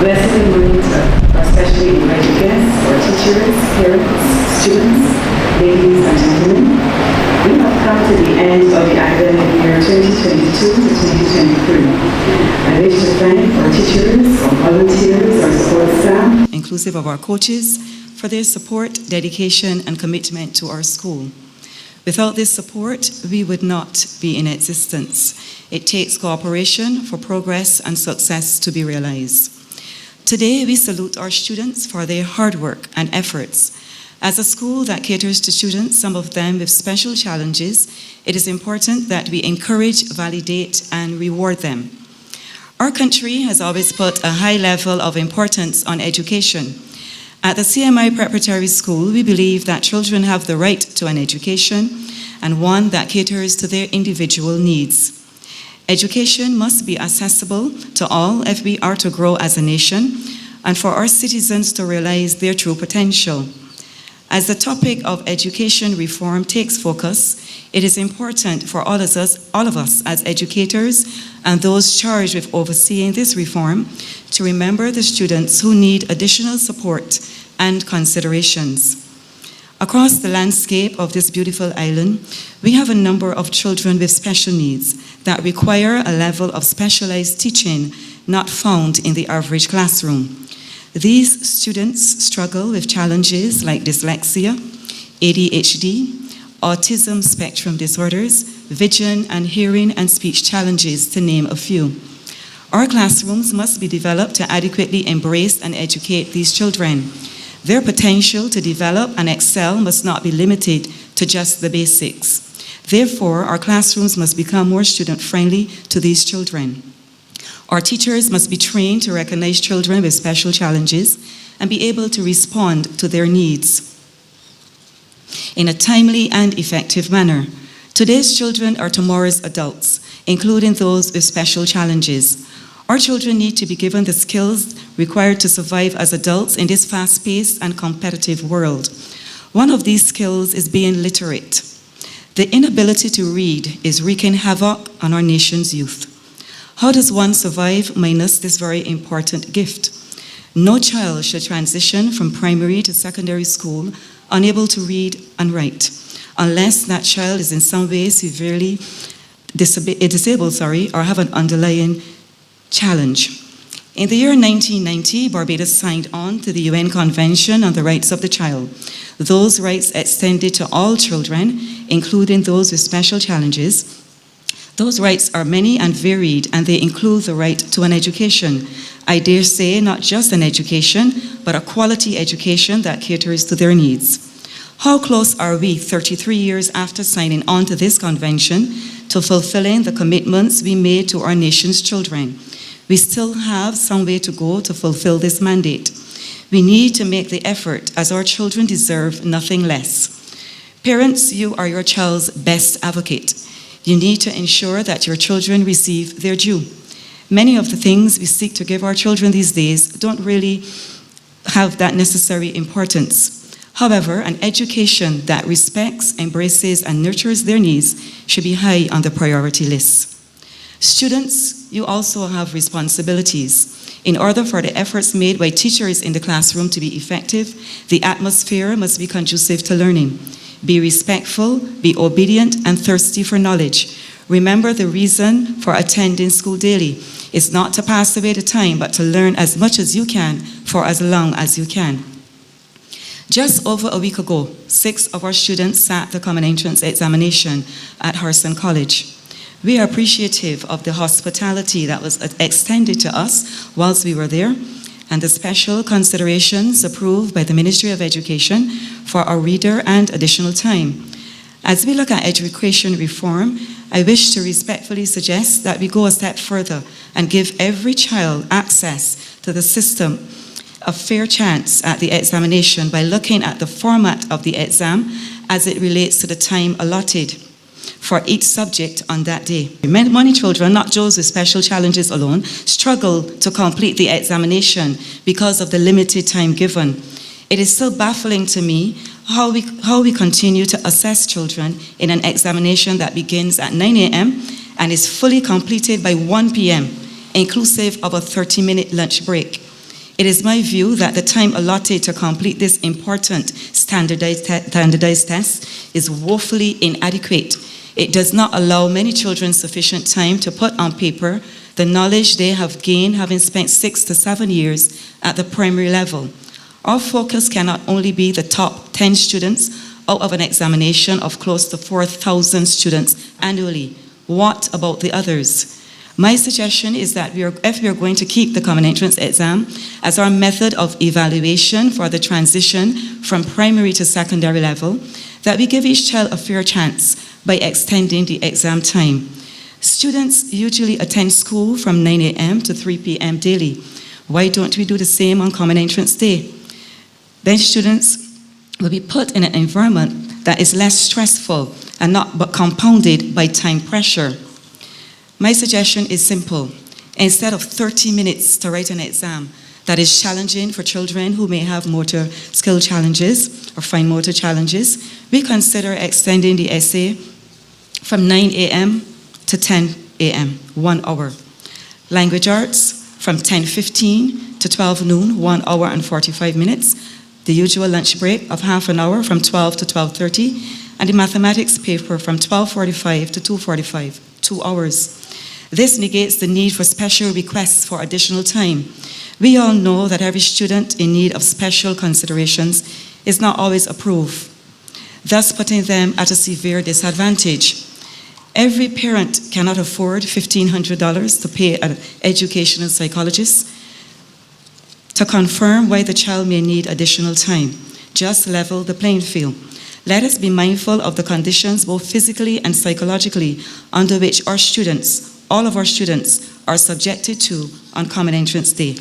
blessed and monitor, especially invited guests, our teachers, parents, students, ladies and gentlemen. We have come to the end of the academic year 2022 to 2023. I wish to thank our teachers, our volunteers, our support staff, inclusive of our coaches, for their support, dedication, and commitment to our school. Without this support, we would not be in existence. It takes cooperation for progress and success to be realized. Today, we salute our students for their hard work and efforts. As a school that caters to students, some of them with special challenges, it is important that we encourage, validate, and reward them. Our country has always put a high level of importance on education. At the CMI Preparatory School, we believe that children have the right to an education and one that caters to their individual needs. Education must be accessible to all if we are to grow as a nation and for our citizens to realize their true potential. As the topic of education reform takes focus, it is important for all of us as educators and those charged with overseeing this reform to remember the students who need additional support and considerations. Across the landscape of this beautiful island, we have a number of children with special needs that require a level of specialized teaching not found in the average classroom. These students struggle with challenges like dyslexia, ADHD, autism spectrum disorders, vision and hearing and speech challenges, to name a few. Our classrooms must be developed to adequately embrace and educate these children. Their potential to develop and excel must not be limited to just the basics. Therefore, our classrooms must become more student-friendly to these children. Our teachers must be trained to recognize children with special challenges and be able to respond to their needs in a timely and effective manner. Today's children are tomorrow's adults, including those with special challenges. Our children need to be given the skills required to survive as adults in this fast-paced and competitive world. One of these skills is being literate. The inability to read is wreaking havoc on our nation's youth. How does one survive minus this very important gift? No child should transition from primary to secondary school unable to read and write, unless that child is in some way severely disabled, or have an underlying challenge. In the year 1990, Barbados signed on to the UN Convention on the Rights of the Child. Those rights extended to all children, including those with special challenges. Those rights are many and varied, and they include the right to an education. I dare say not just an education, but a quality education that caters to their needs. How close are we 33 years after signing on to this convention to fulfilling the commitments we made to our nation's children? We still have some way to go to fulfill this mandate. We need to make the effort, as our children deserve nothing less. Parents, you are your child's best advocate. You need to ensure that your children receive their due. Many of the things we seek to give our children these days don't really have that necessary importance. However, an education that respects, embraces, and nurtures their needs should be high on the priority list. Students, you also have responsibilities. In order for the efforts made by teachers in the classroom to be effective, the atmosphere must be conducive to learning. Be respectful, be obedient, and thirsty for knowledge. Remember, the reason for attending school daily is not to pass away the time, but to learn as much as you can for as long as you can. Just over a week ago, 6 of our students sat the common entrance examination at Hazeain College. We are appreciative of the hospitality that was extended to us whilst we were there, and the special considerations approved by the Ministry of Education for our reader and additional time. As we look at education reform, I wish to respectfully suggest that we go a step further and give every child access to the system, a fair chance at the examination by looking at the format of the exam as it relates to the time allotted for each subject on that day. Many children, not those with special challenges alone, struggle to complete the examination because of the limited time given. It is still baffling to me how we continue to assess children in an examination that begins at 9 a.m. and is fully completed by 1 p.m., inclusive of a 30-minute lunch break. It is my view that the time allotted to complete this important standardized test is woefully inadequate. It does not allow many children sufficient time to put on paper the knowledge they have gained having spent 6 to 7 years at the primary level. Our focus cannot only be the top 10 students out of an examination of close to 4,000 students annually. What about the others? My suggestion is that if we are going to keep the Common Entrance exam as our method of evaluation for the transition from primary to secondary level, that we give each child a fair chance by extending the exam time. Students usually attend school from 9 a.m. to 3 p.m. daily. Why don't we do the same on Common Entrance Day? Then students will be put in an environment that is less stressful and not but compounded by time pressure. My suggestion is simple. Instead of 30 minutes to write an exam that is challenging for children who may have motor skill challenges or fine motor challenges, we consider extending the essay from 9 a.m. to 10 a.m., 1 hour. Language arts from 10:15 to 12 noon, 1 hour and 45 minutes. The usual lunch break of half an hour from 12 to 12:30, and the mathematics paper from 12:45 to 2:45, 2 hours. This negates the need for special requests for additional time. We all know that every student in need of special considerations is not always approved, thus putting them at a severe disadvantage. Every parent cannot afford $1,500 to pay an educational psychologist to confirm why the child may need additional time. Just level the playing field. Let us be mindful of the conditions, both physically and psychologically, under which our students, all of our students, are subjected to on Common Entrance Day.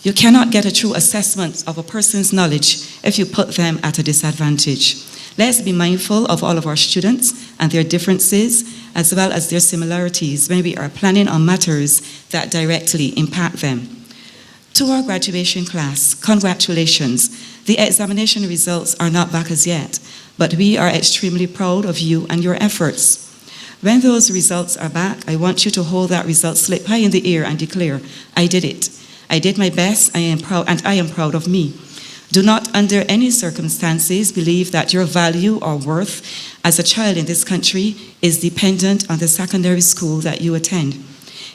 You cannot get a true assessment of a person's knowledge if you put them at a disadvantage. Let's be mindful of all of our students and their differences, as well as their similarities when we are planning on matters that directly impact them. To our graduation class, congratulations. The examination results are not back as yet, but we are extremely proud of you and your efforts. When those results are back, I want you to hold that result slip high in the air and declare, I did it. I did my best, I am proud, and I am proud of me. Do not, under any circumstances, believe that your value or worth as a child in this country is dependent on the secondary school that you attend.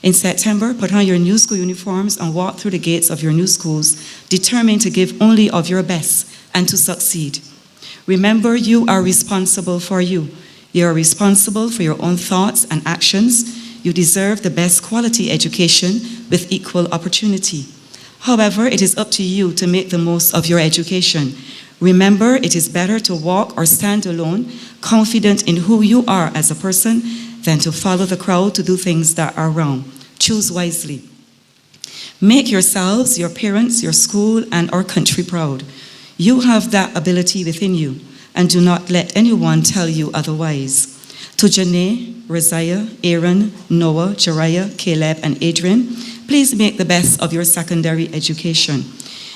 In September, put on your new school uniforms and walk through the gates of your new schools, determined to give only of your best and to succeed. Remember, you are responsible for you. You are responsible for your own thoughts and actions. You deserve the best quality education with equal opportunity. However, it is up to you to make the most of your education. Remember, it is better to walk or stand alone, confident in who you are as a person, than to follow the crowd to do things that are wrong. Choose wisely. Make yourselves, your parents, your school, and our country proud. You have that ability within you, and do not let anyone tell you otherwise. To Janae, Rosiah, Aaron, Noah, Jariah, Caleb, and Adrian, please make the best of your secondary education.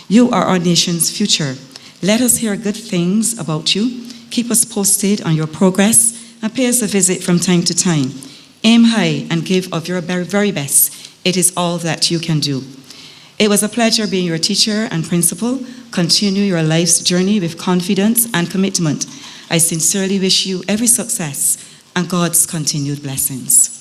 You are our nation's future. Let us hear good things about you. Keep us posted on your progress and pay us a visit from time to time. Aim high and give of your very best. It is all that you can do. It was a pleasure being your teacher and principal. Continue your life's journey with confidence and commitment. I sincerely wish you every success and God's continued blessings.